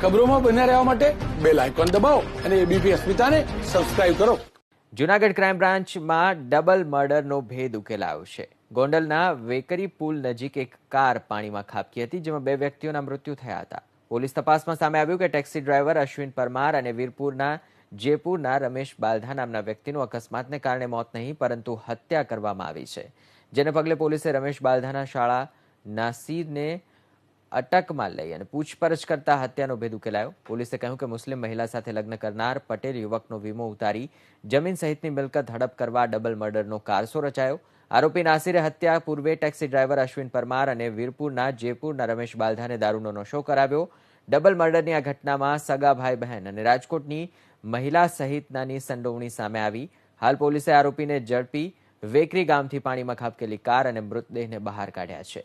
ખબરોમાં બન્યા રહેવા માટે બેલ આઇકોન દબાવો અને એબીપી અસ્મિતાને સબસ્ક્રાઇબ કરો. જૂનાગઢ ક્રાઇમ બ્રાન્ચમાં ડબલ મર્ડરનો ભેદ ઉકેલાયો છે. ગોંડલના વેકરી પુલ નજીક એક કાર પાણીમાં ખાબકી હતી, જેમાં 2 વ્યક્તિઓના મૃત્યુ થયા હતા. પોલીસ તપાસમાં સામે આવ્યું કે ટેક્સી ડ્રાઈવર અશ્વિન પરમાર અને વીરપુરના જયપુરના રમેશ બાલધા નામના વ્યક્તિનું અકસ્માતને કારણે મોત નહીં પરંતુ હત્યા કરવામાં આવી છે. જેને પગલે પોલીસે રમેશ બાલધાના શાળા નાસીરને અટકમાં લઈ અને પૂછપરછ કરતા હત્યાનો ભેદ ઉકેલાયો. પોલીસે કહ્યું કે મુસ્લિમ મહિલા સાથે લગ્ન કરનાર પટેલ યુવકનો વીમો ઉતારી જમીન સહિતની મિલકત હડપ કરવા ડબલ મર્ડરનો કારસો રચાયો. આરોપી નાસીરે હત્યા પૂર્વે ટેક્સી ડ્રાઈવર અશ્વિન પરમાર અને વીરપુરના જયપુરના રમેશ બાલધાને દારૂનો નશો કરાવ્યો. ડબલ મર્ડરની આ ઘટનામાં સગા ભાઈ બહેન અને રાજકોટની મહિલા સહિતનાની સંડોવણી સામે આવી. હાલ પોલીસે આરોપીને ઝડપી વેકરી ગામથી પાણીમાં ખાબકેલી કાર અને મૃતદેહને બહાર કાઢ્યા છે.